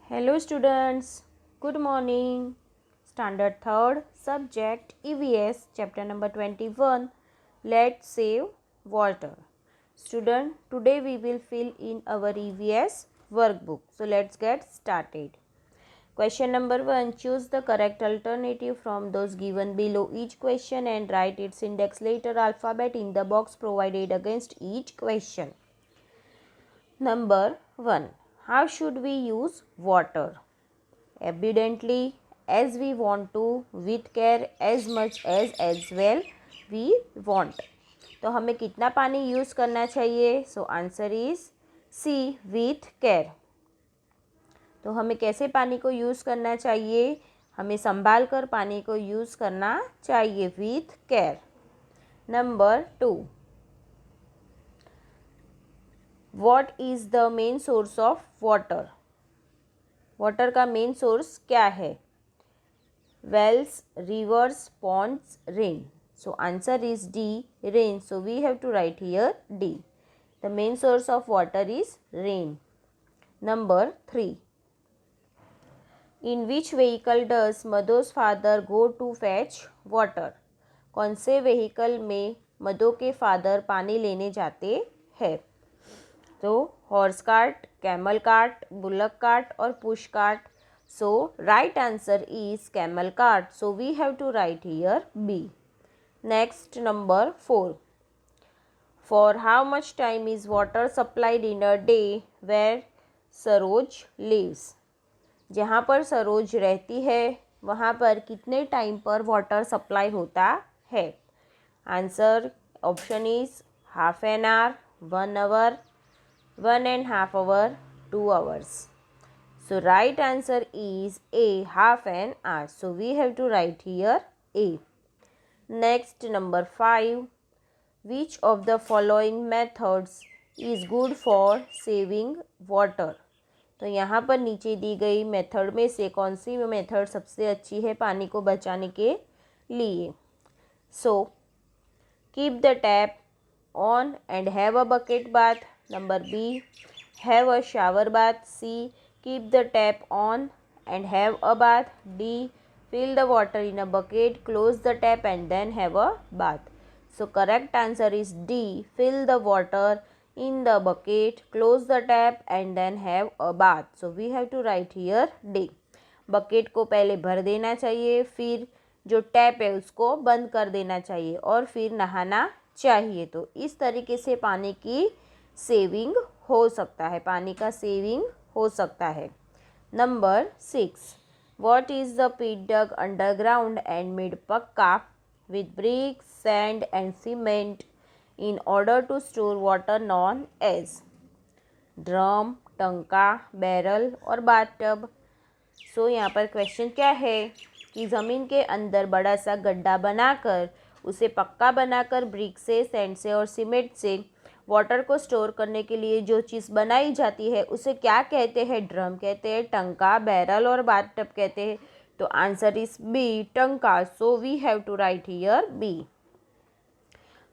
Hello students, good morning. Standard 3rd, subject EVS, chapter number 21. Let's save water. Student, today we will fill in our EVS workbook. So let's get started. Question number 1. Choose the correct alternative from those given below each question and write its index letter alphabet in the box provided against each question. Number 1. How should we use water? Abundantly, as we want to, with care, as much as well we want. तो हमें कितना पानी use करना चाहिए? So answer is C, with care. तो हमें कैसे पानी को यूज़ करना चाहिए? हमें संभाल कर पानी को यूज़ करना चाहिए, with care. Number 2. What is the main source of water? Water का मेन सोर्स क्या है? Wells, rivers, ponds, rain. So answer is D, rain. So we have to write here D. The main source of water is rain. Number 3. In which vehicle does मधु's father go to fetch water? कौन से vehicle में मधु के father पानी लेने जाते हैं? तो horse cart, camel cart, bullock cart और push cart. So right answer is camel cart. So we have to write here B. Next number 4. For how much time is water supplied in a day where Saroj lives? जहाँ पर सरोज रहती है वहाँ पर कितने time पर water supply होता है? Answer option is half an hour, 1 hour, 1.5 hour, 2 hours. So right answer is A, half an hour. So we have to write here A. Next number 5. Which of the following methods is good for saving water? तो यहाँ पर नीचे दी गई method में से कौन सी method सबसे अच्छी है पानी को बचाने के लिए? So keep the tap on and have a bucket bath. Number B, have a shower bath. C, keep the tap on and have a bath. D, fill the water in a bucket, close the tap and then have a bath. So correct answer is D, fill the water in the bucket, close the tap and then have a bath. So we have to write here D. Bucket को पहले भर देना चाहिए, फिर जो tap है उसको बंद कर देना चाहिए और फिर नहाना चाहिए. तो इस तरीके से पानी की सेविंग हो सकता है, पानी का सेविंग हो सकता है. Number 6. What is the pit dug underground and made pucca with bricks, sand and cement in order to store water known as? Drum, tanka, barrel और बाथटब. सो यहाँ पर क्वेश्चन क्या है कि ज़मीन के अंदर बड़ा सा गड्ढा बनाकर उसे पक्का बनाकर ब्रिक से, सैंड से और सीमेंट से वाटर को स्टोर करने के लिए जो चीज़ बनाई जाती है उसे क्या कहते हैं? ड्रम कहते हैं, टंका, बैरल और बाथटब कहते हैं. तो answer is B, tanka. So we have to write here B.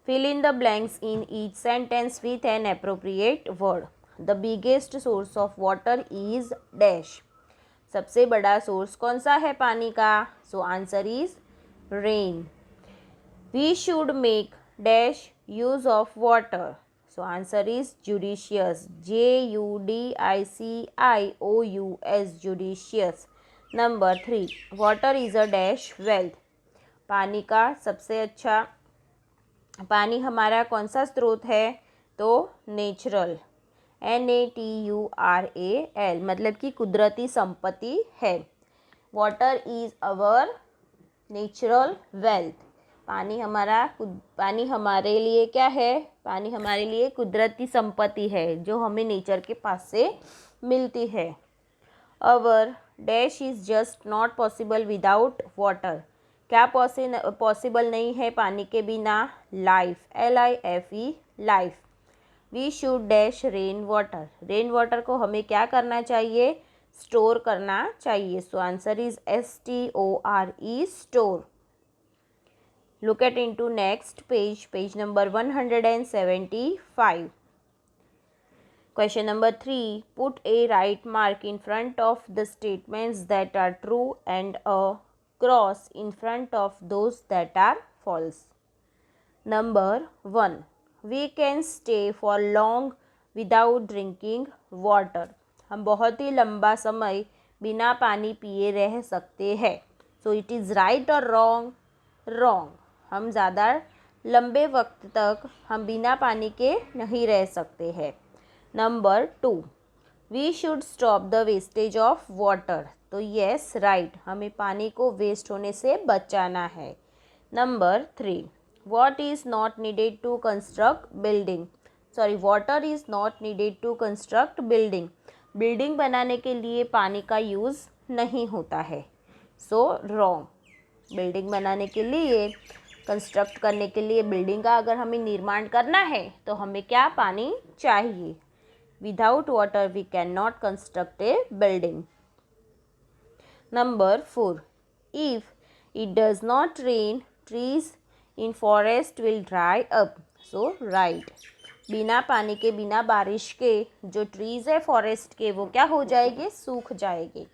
Fill in the blanks in each sentence with an appropriate word. The biggest source of water is dash. सबसे बड़ा source कौन सा है पानी का? So answer is rain. We should make dash use of water. So answer is judicious. Judicious, judicious. Number 3. Water is a dash wealth. पानी का सबसे अच्छा, पानी हमारा कौन सा स्रोत है? तो नेचुरल, NATURAL, मतलब कि कुदरती संपत्ति है. Water is our natural wealth. पानी हमारे लिए क्या है? पानी हमारे लिए कुदरती संपत्ति है जो हमें नेचर के पास से मिलती है. Our dash is just not possible without water. क्या पॉसिबल नहीं है पानी के बिना? Life, LIFE, life. We should dash rain water. Rain water को हमें क्या करना चाहिए? स्टोर करना चाहिए. So answer is STORE, store. Look at into next page, page number 175. Question number 3. Put a right mark in front of the statements that are true and a cross in front of those that are false. Number 1. We can stay for long without drinking water. हम बहुत ही लंबा समय बिना पानी पिए रह सकते हैं. So it is right or wrong? Wrong. हम ज़्यादा लंबे वक्त तक हम बिना पानी के नहीं रह सकते हैं. Number 2. We should stop the wastage of water. तो येस राइट, हमें पानी को वेस्ट होने से बचाना है. Number 3. What is not needed to construct building? Water is not needed to construct building. Building बनाने के लिए पानी का यूज़ नहीं होता है. So wrong. बिल्डिंग बनाने के लिए, कंस्ट्रक्ट करने के लिए, बिल्डिंग का अगर हमें निर्माण करना है तो हमें क्या पानी चाहिए. Without water we can not construct a building. Number 4. If it does not rain trees in forest will dry up. So right. बिना पानी के, बिना बारिश के जो ट्रीज़ है फॉरेस्ट के, वो क्या हो जाएंगे, सूख जाएंगे.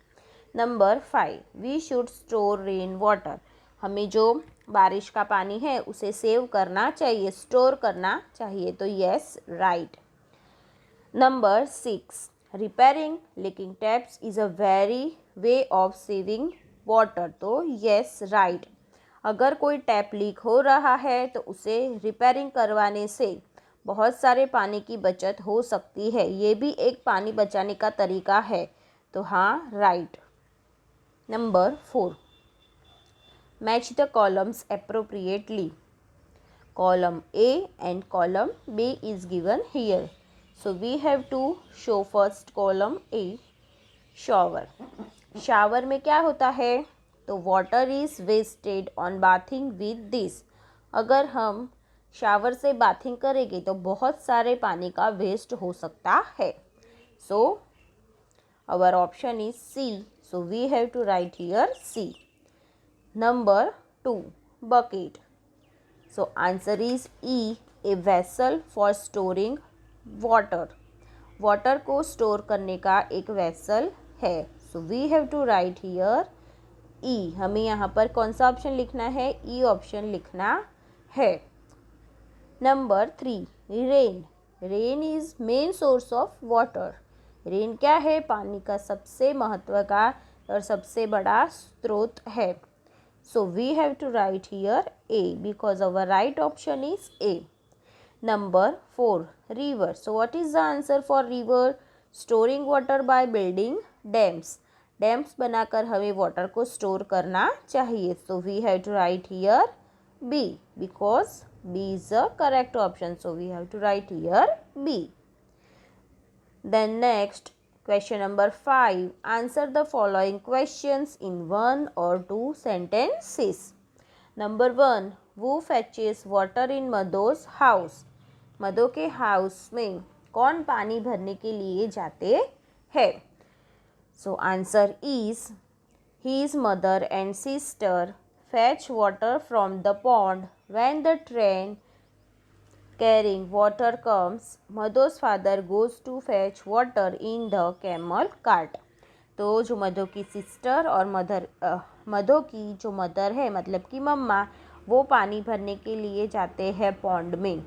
Number 5. We should store rain water. हमें जो बारिश का पानी है उसे सेव करना चाहिए, स्टोर करना चाहिए. तो yes right. Number 6. Repairing leaking taps is a very way of saving water. तो यस राइट. अगर कोई टैप लीक हो रहा है तो उसे रिपेयरिंग करवाने से बहुत सारे पानी की बचत हो सकती है. ये भी एक पानी बचाने का तरीका है. तो हाँ right. Number 4. Match the columns appropriately. Column A and column B is given here. So we have to show first column A. shower. Shower में क्या होता है, तो water is wasted on bathing with this. अगर हम shower से bathing करेंगे तो बहुत सारे पानी का वेस्ट हो सकता है. So our option is C. So we have to write here C. Number 2. Bucket. So answer is E. A vessel for storing water. Water को स्टोर करने का एक वेसल है. So we have to write here E. हमें यहाँ पर कौन सा ऑप्शन लिखना है, ई ऑप्शन लिखना है. Number 3. Rain. Rain is main source of water. Rain क्या है, पानी का सबसे महत्व का और सबसे बड़ा स्रोत है. So we have to write here A because our right option is A. Number 4. River. So what is the answer for river? Storing water by building dams. Dams बनाकर हमें वाटर को स्टोर करना चाहिए. So we have to write here B because B is the correct option. So we have to write here B. Then next question number 5. Answer the following questions in 1 or 2 sentences. Number 1. वो फैचेस water in मधो's house. मधो के house में कौन पानी भरने के लिए जाते हैं? So answer is his mother and sister fetch water from the pond. When the train carrying water comes, Madhu's father goes to fetch water in the camel cart. तो जो मधु की सिस्टर और मधु की जो मदर है मतलब कि मम्मा, वो पानी भरने के लिए जाते हैं पॉन्ड में.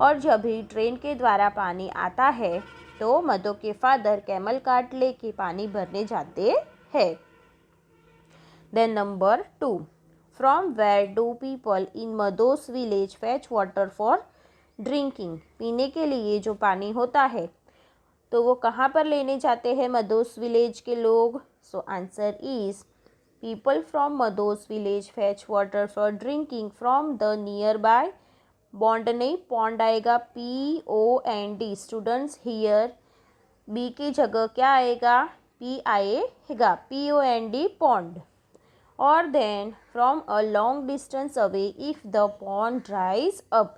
और जब भी ट्रेन के द्वारा पानी आता है तो मधु के फादर कैमल कार्ट लेके पानी भरने जाते हैं. Then number 2. From where do people in Madhu's village fetch water for drinking. पीने के लिए जो पानी होता है तो वो कहाँ पर लेने जाते हैं मधु's विलेज के लोग? So answer is people from Madhu's village fetch water for drinking from the nearby. Bond नहीं, पॉन्ड आएगा. POND. स्टूडेंट्स हियर बी की जगह क्या आएगा, P आएगा. POND pond. और then from a long distance away if the pond dries up.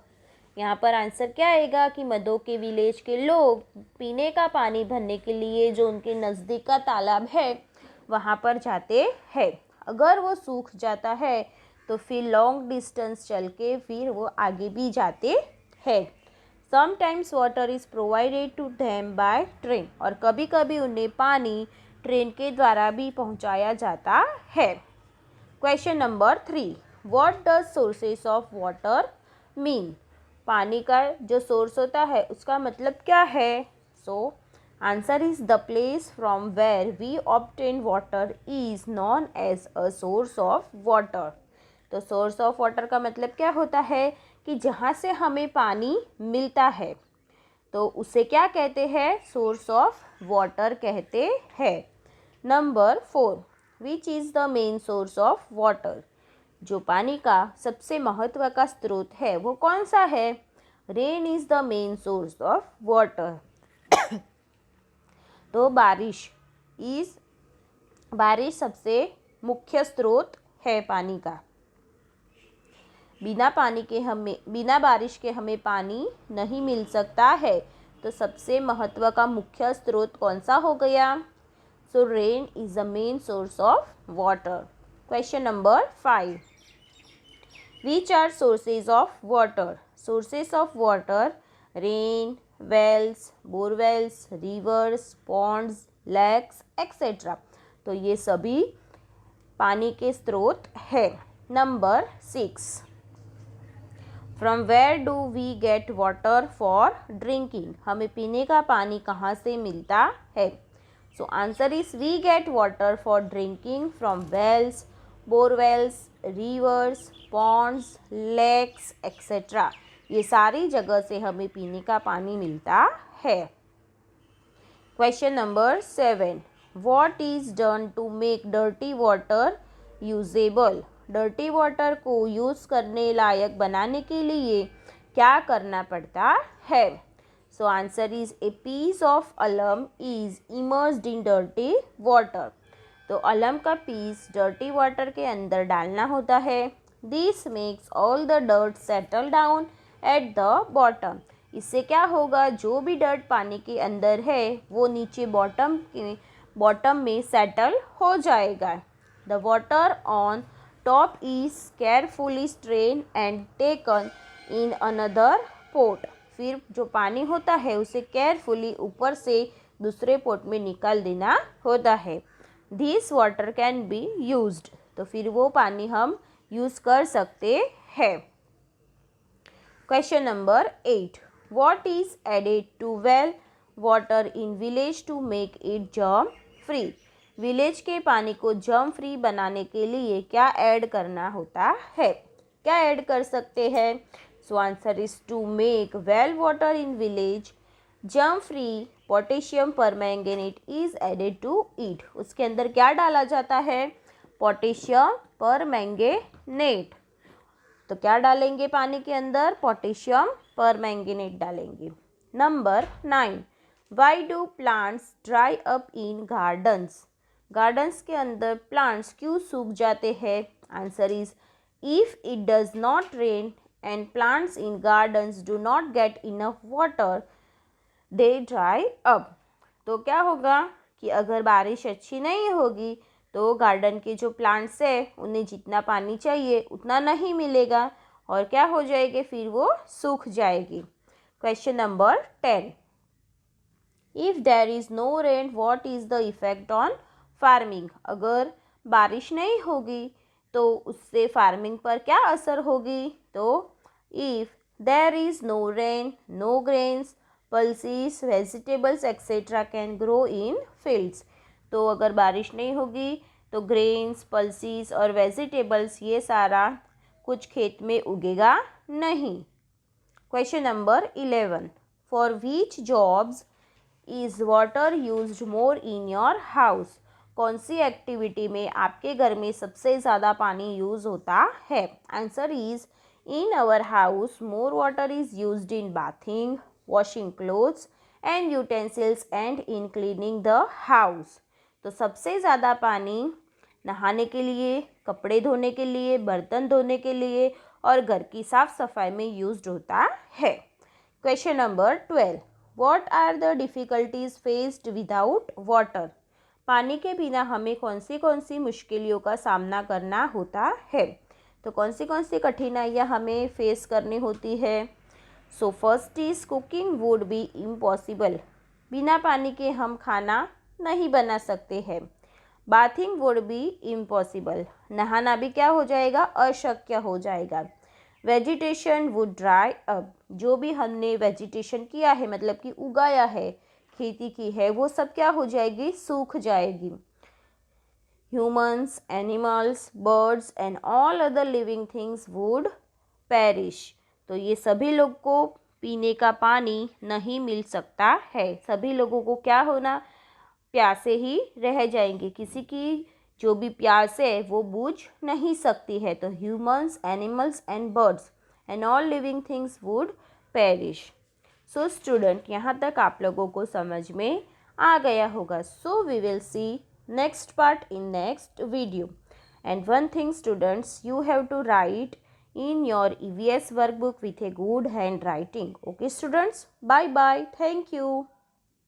यहाँ पर आंसर क्या आएगा कि मधु के विलेज के लोग पीने का पानी भरने के लिए जो उनके नज़दीक का तालाब है वहाँ पर जाते हैं. अगर वो सूख जाता है तो फिर लॉन्ग डिस्टेंस चल के फिर वो आगे भी जाते हैं. Sometimes water is provided to them by train, और कभी कभी उन्हें पानी ट्रेन के द्वारा भी पहुंचाया जाता है। Question number 3, what does sources of water mean? पानी का जो सोर्स होता है उसका मतलब क्या है? So answer is the place from where we obtain water is known as a source of water. तो सोर्स ऑफ वाटर का मतलब क्या होता है कि जहाँ से हमें पानी मिलता है तो उसे क्या कहते हैं? सोर्स ऑफ वाटर कहते हैं। Number 4, which is the main source of water? जो पानी का सबसे महत्व का स्रोत है वो कौन सा है? Rain is the main source of water. तो बारिश सबसे मुख्य स्रोत है पानी का। बिना बारिश के हमें पानी नहीं मिल सकता है। तो सबसे महत्व का मुख्य स्रोत कौन सा हो गया? So rain is the main source of water. Question number 5, which are sources of water? Sources of water rain, wells, borewells, rivers, ponds, lakes etcetera. तो ये सभी पानी के स्रोत है। Number 6, from where do we get water for drinking? हमें पीने का पानी कहाँ से मिलता है? So answer is we get water for drinking from wells, borewells, rivers, ponds, lakes etcetera. ये सारी जगह से हमें पीने का पानी मिलता है। Question number 7, what is done to make dirty water usable? Dirty water को यूज़ करने लायक बनाने के लिए क्या करना पड़ता है? So answer is a piece of alum is immersed in dirty water. तो अलम का पीस डर्टी वाटर के अंदर डालना होता है। This makes all the dirt settle down at the bottom. इससे क्या होगा? जो भी डर्ट पानी के अंदर है वो नीचे बॉटम में सेटल हो जाएगा। The water on top is carefully strain and taken in another pot. फिर जो पानी होता है उसे केयरफुली ऊपर से दूसरे पोट में निकाल देना होता है। This water can be used. तो फिर वो पानी हम यूज़ कर सकते हैं। Question number 8, what is added to well water in village to make it germ free? Village के पानी को जर्म फ्री बनाने के लिए क्या ऐड करना होता है? क्या ऐड कर सकते हैं? So answer is to make well water in village germ free, potassium permanganate is added to it. उसके अंदर क्या डाला जाता है? Potassium permanganate. तो क्या डालेंगे पानी के अंदर? पोटेशियम परमैंगनेट डालेंगे। Number 9, why do plants dry up in gardens? Gardens के अंदर प्लांट्स क्यों सूख जाते हैं? Answer is if it does not rain and plants in gardens do not get enough water they dry up. तो क्या होगा कि अगर बारिश अच्छी नहीं होगी तो गार्डन के जो प्लांट्स है उन्हें जितना पानी चाहिए उतना नहीं मिलेगा और क्या हो जाएगी? फिर वो सूख जाएगी। Question number 10, if there is no rain what is the effect on farming? अगर बारिश नहीं होगी तो उससे फार्मिंग पर क्या असर होगी? तो if there is no rain no grains, pulses, vegetables etcetera can grow in fields. तो अगर बारिश नहीं होगी तो ग्रेन्स, पल्सीज और वेजिटेबल्स ये सारा कुछ खेत में उगेगा नहीं। Question number 11, for which jobs is water used more in your house? कौन सी एक्टिविटी में आपके घर में सबसे ज़्यादा पानी यूज़ होता है? Answer is in our house more water is used in bathing, washing clothes and utensils and in cleaning the house. तो सबसे ज़्यादा पानी नहाने के लिए, कपड़े धोने के लिए, बर्तन धोने के लिए और घर की साफ सफाई में यूज्ड होता है। Question number 12, what are the difficulties faced without water? पानी के बिना हमें कौन सी मुश्किलों का सामना करना होता है? तो कौन सी कठिनाइयाँ हमें फेस करनी होती है? So first is cooking would be impossible, बिना पानी के हम खाना नहीं बना सकते हैं। बाथिंग वुड बी इम्पॉसिबल, नहाना भी क्या हो जाएगा, अशक्य हो जाएगा। वेजिटेशन वुड ड्राई अप, जो भी हमने वेजिटेशन किया है मतलब कि उगाया है, खेती की है, वो सब क्या हो जाएगी, सूख जाएगी। Humans, animals, birds and all other living things would perish, तो ये सभी लोग को पीने का पानी नहीं मिल सकता है। सभी लोगों को क्या होना, प्यासे ही रह जाएंगे, किसी की जो भी प्यास है वो बुझ नहीं सकती है। तो humans, animals and birds and all living things would perish. So student, यहाँ तक आप लोगों को समझ में आ गया होगा। So we will see next part in next video. And one thing students, you have to write in your EVS workbook with a good handwriting. Okay students, bye bye, thank you.